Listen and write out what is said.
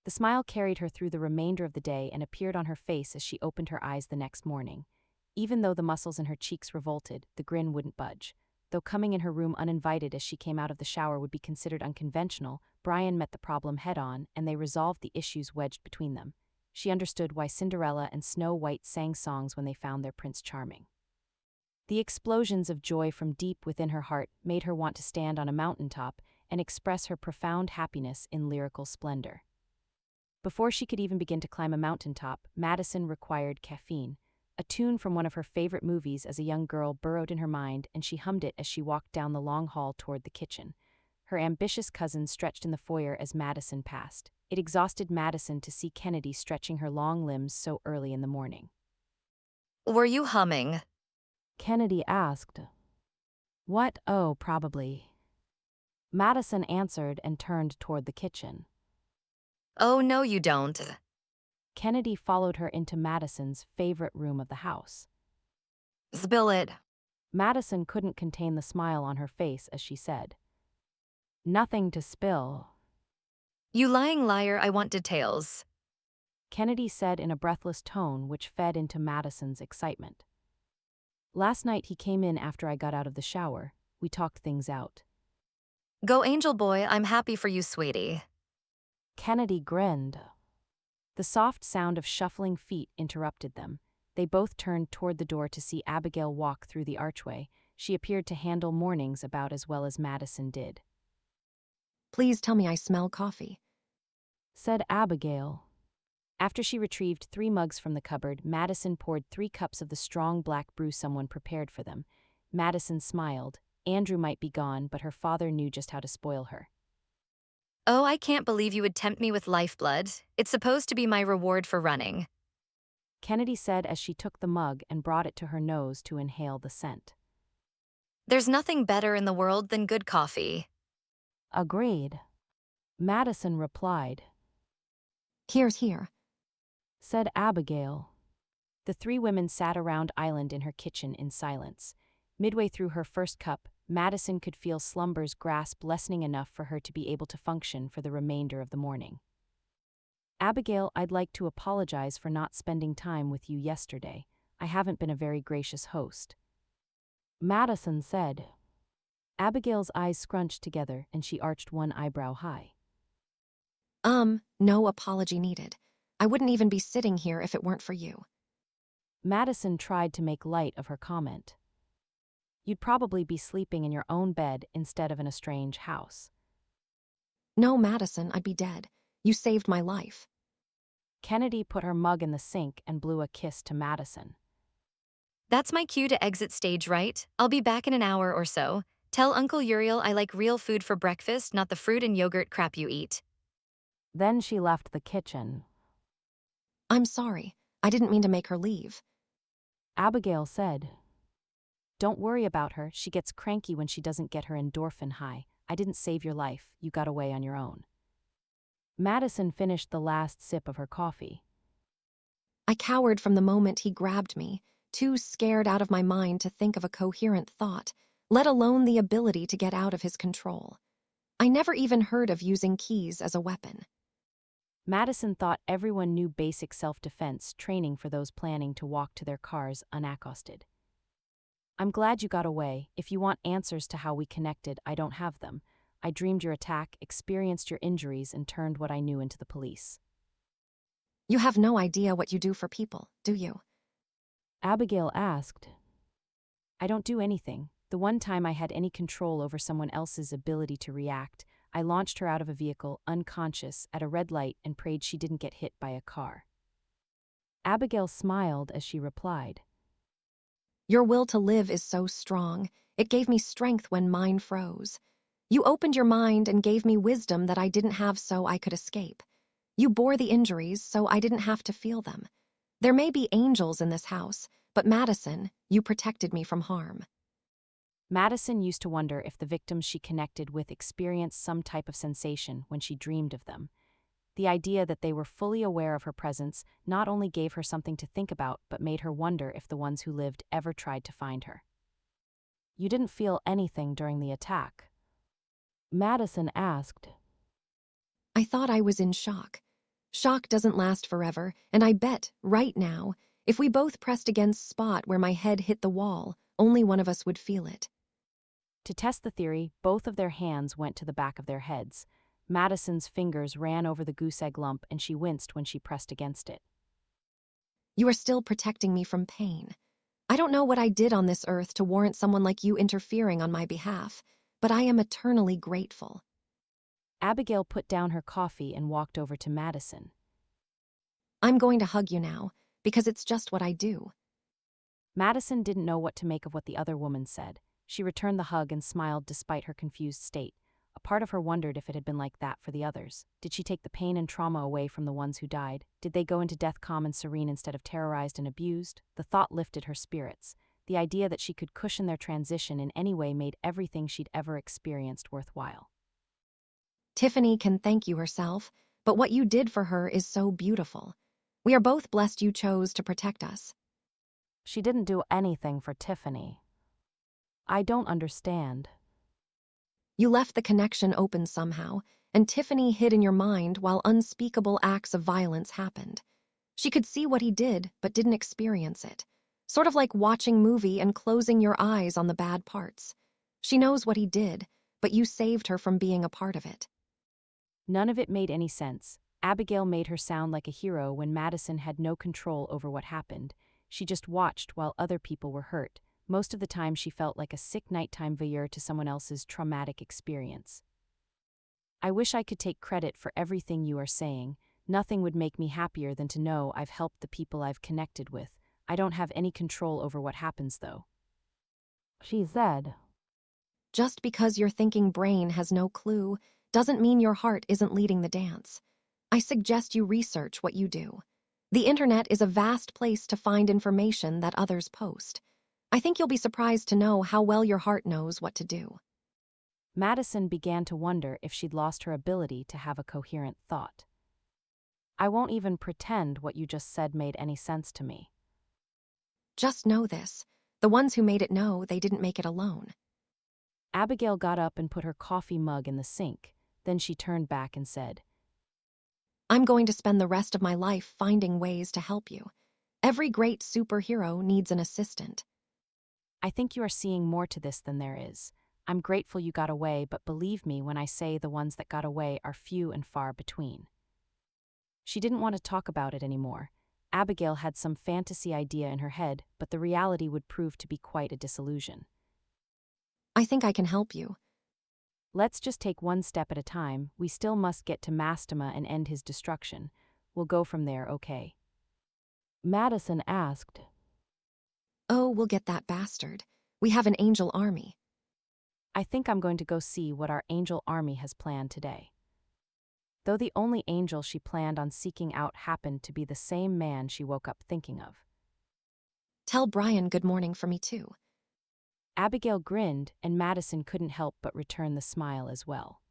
The smile carried her through the remainder of the day and appeared on her face as she opened her eyes the next morning. Even though the muscles in her cheeks revolted, the grin wouldn't budge. Though coming in her room uninvited as she came out of the shower would be considered unconventional, Brian met the problem head-on, and they resolved the issues wedged between them. She understood why Cinderella and Snow White sang songs when they found their Prince Charming. The explosions of joy from deep within her heart made her want to stand on a mountaintop and express her profound happiness in lyrical splendor. Before she could even begin to climb a mountaintop, Madison required caffeine. A tune from one of her favorite movies as a young girl burrowed in her mind, and she hummed it as she walked down the long hall toward the kitchen. Her ambitious cousin stretched in the foyer as Madison passed. It exhausted Madison to see Kennedy stretching her long limbs so early in the morning. Were you humming? Kennedy asked. What? Oh, probably. Madison answered and turned toward the kitchen. Oh, no, you don't. Kennedy followed her into Madison's favorite room of the house. Spill it. Madison couldn't contain the smile on her face as she said, Nothing to spill. You lying liar, I want details. Kennedy said in a breathless tone which fed into Madison's excitement. Last night he came in after I got out of the shower. We talked things out. Go Angel Boy, I'm happy for you, sweetie. Kennedy grinned. The soft sound of shuffling feet interrupted them. They both turned toward the door to see Abigail walk through the archway. She appeared to handle mornings about as well as Madison did. Please tell me I smell coffee, said Abigail. After she retrieved 3 mugs from the cupboard, Madison poured 3 cups of the strong black brew someone prepared for them. Madison smiled. Andrew might be gone, but her father knew just how to spoil her. Oh, I can't believe you would tempt me with lifeblood. It's supposed to be my reward for running. Kennedy said as she took the mug and brought it to her nose to inhale the scent. There's nothing better in the world than good coffee. Agreed. Madison replied. Here's here, said Abigail. The 3 women sat around island in her kitchen in silence. Midway through her first cup, Madison could feel slumber's grasp lessening enough for her to be able to function for the remainder of the morning. Abigail, I'd like to apologize for not spending time with you yesterday. I haven't been a very gracious host. Madison said. Abigail's eyes scrunched together and she arched one eyebrow high. No apology needed. I wouldn't even be sitting here if it weren't for you. Madison tried to make light of her comment. You'd probably be sleeping in your own bed instead of in a strange house. No, Madison, I'd be dead. You saved my life. Kennedy put her mug in the sink and blew a kiss to Madison. That's my cue to exit stage right. I'll be back in an hour or so. Tell Uncle Uriel I like real food for breakfast, not the fruit and yogurt crap you eat. Then she left the kitchen. I'm sorry. I didn't mean to make her leave. Abigail said. Don't worry about her. She gets cranky when she doesn't get her endorphin high. I didn't save your life. You got away on your own. Madison finished the last sip of her coffee. I cowered from the moment he grabbed me, too scared out of my mind to think of a coherent thought, let alone the ability to get out of his control. I never even heard of using keys as a weapon. Madison thought everyone knew basic self-defense training for those planning to walk to their cars unaccosted. I'm glad you got away. If you want answers to how we connected, I don't have them. I dreamed your attack, experienced your injuries, and turned what I knew into the police. You have no idea what you do for people, do you? Abigail asked. I don't do anything. The one time I had any control over someone else's ability to react, I launched her out of a vehicle, unconscious, at a red light and prayed she didn't get hit by a car. Abigail smiled as she replied. Your will to live is so strong. It gave me strength when mine froze. You opened your mind and gave me wisdom that I didn't have so I could escape. You bore the injuries so I didn't have to feel them. There may be angels in this house, but Madison, you protected me from harm. Madison used to wonder if the victims she connected with experienced some type of sensation when she dreamed of them. The idea that they were fully aware of her presence not only gave her something to think about, but made her wonder if the ones who lived ever tried to find her. You didn't feel anything during the attack? Madison asked. I thought I was in shock. Shock doesn't last forever, and I bet, right now, if we both pressed against spot where my head hit the wall, only one of us would feel it. To test the theory, both of their hands went to the back of their heads. Madison's fingers ran over the goose egg lump and she winced when she pressed against it. You are still protecting me from pain. I don't know what I did on this earth to warrant someone like you interfering on my behalf, but I am eternally grateful. Abigail put down her coffee and walked over to Madison. I'm going to hug you now, because it's just what I do. Madison didn't know what to make of what the other woman said. She returned the hug and smiled despite her confused state. A part of her wondered if it had been like that for the others. Did she take the pain and trauma away from the ones who died? Did they go into death calm and serene instead of terrorized and abused? The thought lifted her spirits. The idea that she could cushion their transition in any way made everything she'd ever experienced worthwhile. Tiffany can thank you herself, but what you did for her is so beautiful. We are both blessed you chose to protect us. She didn't do anything for Tiffany. I don't understand. You left the connection open somehow, and Tiffany hid in your mind while unspeakable acts of violence happened. She could see what he did, but didn't experience it. Sort of like watching movie and closing your eyes on the bad parts. She knows what he did, but you saved her from being a part of it. None of it made any sense. Abigail made her sound like a hero when Madison had no control over what happened. She just watched while other people were hurt. Most of the time she felt like a sick nighttime voyeur to someone else's traumatic experience. I wish I could take credit for everything you are saying. Nothing would make me happier than to know I've helped the people I've connected with. I don't have any control over what happens, though. She said. Just because your thinking brain has no clue doesn't mean your heart isn't leading the dance. I suggest you research what you do. The internet is a vast place to find information that others post. I think you'll be surprised to know how well your heart knows what to do. Madison began to wonder if she'd lost her ability to have a coherent thought. I won't even pretend what you just said made any sense to me. Just know this. The ones who made it know they didn't make it alone. Abigail got up and put her coffee mug in the sink. Then she turned back and said, I'm going to spend the rest of my life finding ways to help you. Every great superhero needs an assistant. I think you are seeing more to this than there is. I'm grateful you got away, but believe me when I say the ones that got away are few and far between. She didn't want to talk about it anymore. Abigail had some fantasy idea in her head, but the reality would prove to be quite a disillusion. I think I can help you. Let's just take one step at a time. We still must get to Mastema and end his destruction. We'll go from there, okay? Madison asked. Oh, we'll get that bastard. We have an angel army. I think I'm going to go see what our angel army has planned today. Though the only angel she planned on seeking out happened to be the same man she woke up thinking of. Tell Brian good morning for me too. Abigail grinned, and Madison couldn't help but return the smile as well.